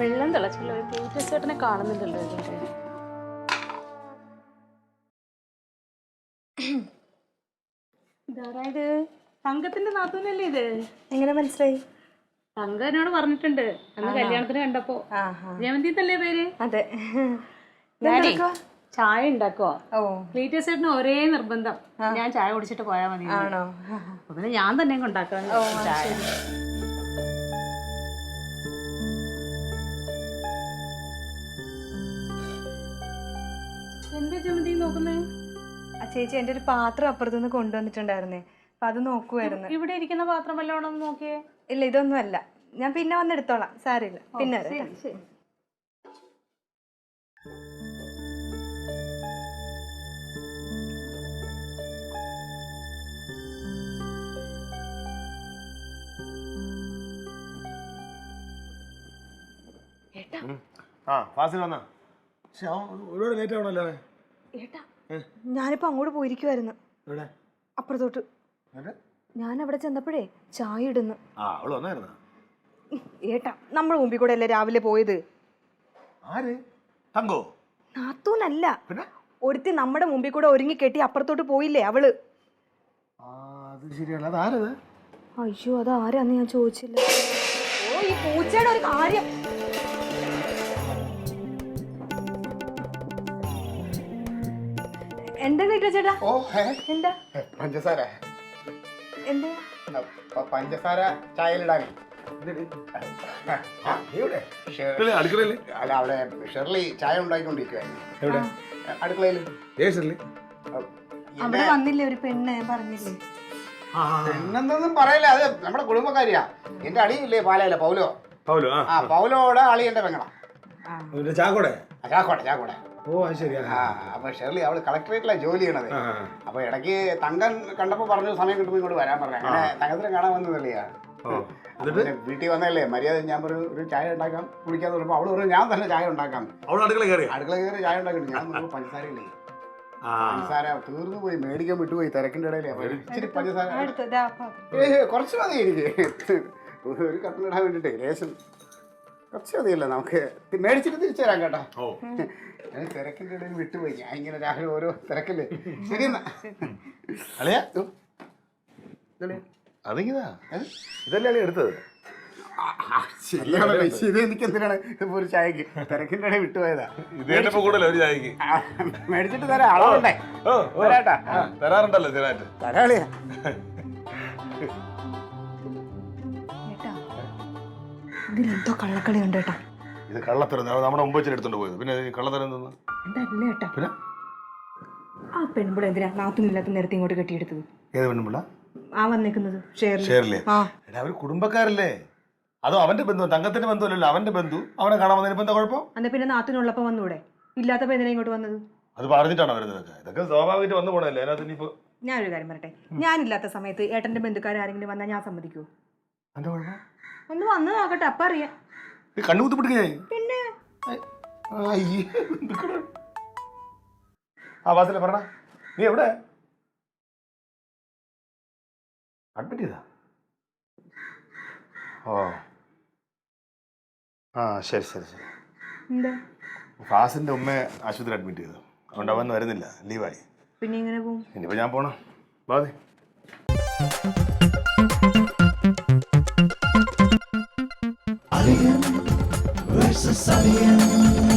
വെള്ളം തിളച്ചല്ലോ. ചേട്ടനെ കാണുന്നില്ലല്ലോ. ഇതാരായത്? തങ്കത്തിന്റെ നാത്തൂനല്ലേ ഇത്? എങ്ങനെ മനസ്സിലായി? തങ്ക എന്നോട് പറഞ്ഞിട്ടുണ്ട് അന്ന് കല്യാണത്തിന് കണ്ടപ്പോ. ജയന്തിത്തല്ലേ പേര്? അതെ. ചായ ഉണ്ടാക്കോ? ക്ലീറ്റസ് ചേട്ടന് ഒരേ നിർബന്ധം, ഞാൻ ചായ കുടിച്ചിട്ട് പോയാ മതി. ആണോ? പിന്നെ ഞാൻ തന്നെ ഉണ്ടാക്കാം ചായ. എന്താ ജമന്തി നോക്കുന്നേ? ചേച്ചി എന്റെ ഒരു പാത്രം അപ്പുറത്തുനിന്ന് കൊണ്ടുവന്നിട്ടുണ്ടായിരുന്നേ, അപ്പൊ അത് നോക്കുവായിരുന്നു. ഇവിടെ ഇരിക്കുന്ന പാത്രം വല്ലോണം നോക്കിയേ. ഇല്ല, ഇതൊന്നും അല്ല. ഞാൻ പിന്നെ വന്ന് എടുത്തോളാം, സാരമില്ല. പിന്നെ ഞാനിപ്പോ അങ്ങോട്ട് പോയിരിക്കുവായിരുന്നു, അപ്പുറത്തോട്ട്. ഞാൻ അവിടെ ചെന്നപ്പോഴേ ചായ ഇടുന്നു. ഏട്ടാ, നമ്മുടെ മുമ്പിൽ കൂടെ അല്ലേ രാവിലെ പോയത്? നാത്തൂനല്ല, ഒരുത്തി നമ്മുടെ മുമ്പിൽ കൂടെ ഒരുങ്ങി കെട്ടി അപ്പുറത്തോട്ട് പോയില്ലേ അവള്. അയ്യോ, അതാരാന്ന് ഞാൻ ചോദിച്ചില്ല. ഓ, ഈ പൂച്ചയുടെ ഒരു കാര്യം. എന്താ ചേട്ടാ? എന്താ പഞ്ചസാര? എന്താ പഞ്ചസാര ചായയിലിടാൻ. അല്ല, അവിടെ ഷെർലി ചായ ഉണ്ടാക്കിക്കൊണ്ടിരിക്കുവായിരുന്നു. അടുക്കളയിൽ അവിടെ വന്നില്ലേ ഒരു പെണ്ണ്? പറഞ്ഞില്ലേ? പെണ്ണെന്നൊന്നും പറയല്ല, അത് നമ്മുടെ കുടുംബക്കാരിയാ. എന്റെ അളിയില്ലേ പാലയില പൗലോ. പൗലോടെ അളി എന്റെ പെങ്ങളാ. ചാക്കോടെ. അപ്പൊ ഷെർലി അവള് കളക്ടറേറ്റിലാണ് ജോലി ചെയ്യണത്. അപ്പൊ ഇടയ്ക്ക് തങ്കൻ കണ്ടപ്പോ പറഞ്ഞു സമയം കിട്ടുമ്പോ ഇങ്ങോട്ട് വരാൻ പറഞ്ഞു. അങ്ങനെ തങ്കത്തിനെ കാണാൻ വന്നതല്ലേ. വീട്ടിൽ വന്നല്ലേ മര്യാദ. ഞാൻ പറഞ്ഞു ഒരു ചായ ഉണ്ടാക്കാം കുടിക്കാന്ന് പറഞ്ഞപ്പോ അവള് പറഞ്ഞു ഞാൻ തന്നെ ചായ ഉണ്ടാക്കാം. അടുക്കള കയറി ചായ ഉണ്ടാക്കിട്ട് ഞാൻ പഞ്ചസാരയില്ലേ, പഞ്ചസാര തീർന്നു പോയി, മേടിക്കാൻ വിട്ടുപോയി തിരക്കിന്റെ ഇടയിലേ. ഇച്ചിരി പഞ്ചസാര കുറച്ച് മതി എനിക്ക്, ഒരു കട്ടിലിടാൻ വേണ്ടിട്ടേ ലേശം കുറച്ച് മതിയല്ലോ. നമുക്ക് മേടിച്ചിട്ട് തിരിച്ചു തരാം കേട്ടോ. ഞാൻ തിരക്കിന്റെ ഇടയിൽ വിട്ടുപോയി. ഞാൻ ഇങ്ങനെ രാവിലെ ഓരോ തിരക്കല്ലേ. ശരി എന്നാ. ഇതല്ലേ എടുത്തത്? ശരിയാണല്ലോ. ഇത് എനിക്ക് എന്തിനാണ് ഇപ്പൊ ഒരു ചായക്ക് തിരക്കിന്റെ ഇടയിൽ വിട്ടുപോയതാ. മേടിച്ചിട്ട് തരാം. അളവുണ്ടേ തരാറുണ്ടല്ലോ തരാളിയാ. ഇതിലെന്തോ കള്ളക്കളി ഉണ്ട് കേട്ടോ. ഇത് കള്ളത്തരം. നമ്മുടെ മുമ്പ് വെച്ചിട്ട് എടുത്തോണ്ട് പോയത്. പിന്നെ കള്ളത്തരം എന്തെന്ന്? എന്തല്ല ഏട്ടാ, പിന്നെ ആ പെൺപിള്ള എന്തിനാ നാത്തുമില്ലാത്ത നേരത്തെ ഇങ്ങോട്ട് കെട്ടിയെടുത്തത്? ഏത് പെൺപിള്ള? ആ വന്നേക്കുന്നത് ഷേർലി. അവര് കുടുംബക്കാരല്ലേ? അതോ അവന്റെ ബന്ധു? തങ്കത്തിന്റെ ബന്ധുവല്ലല്ലോ, അവന്റെ ബന്ധു. അവനെ കാണാൻ വന്നതിന് എന്താ കുഴപ്പം? അന്ന് പിന്നെ നാത്തിനുള്ളപ്പോ വന്നൂടെ? ഇല്ലാത്തപ്പോ എന്തിനാ ഇങ്ങോട്ട് വന്നത്? അത് പറഞ്ഞിട്ടാണോ വരുന്നത്? ഇതൊക്കെ സ്വാഭാവികമായിട്ട് വന്നു പോണല്ലേ. അതിനകത്ത് ഇനിയിപ്പോ ഞാനൊരു കാര്യം പറയട്ടെ, ഞാനില്ലാത്ത സമയത്ത് ഏട്ടന്റെ ബന്ധുക്കാരെങ്കിലും വന്നാൽ ഞാൻ സമ്മതിക്കൂ? എന്താ കുഴപ്പം? ഒന്ന് വന്ന് നോക്കട്ടെ, അപ്പൊ അറിയാം. കണ്ണുകുത്തി പിടിക്കായി. പിന്നെ വാസല പറഞ്ഞ നീ എവിടെ അഡ്മിറ്റ് ചെയ്താ? ഓ ശരി. എന്താ? ഫാസിന്റെ ഉമ്മയെ ആശുപത്രി അഡ്മിറ്റ് ചെയ്തു. അതുകൊണ്ട് അവൻ വരുന്നില്ല, ലീവായി. പിന്നെ എങ്ങനെ പോകും? ഇനിയിപ്പോ ഞാൻ പോണം. ബാധി Alien versus Alien.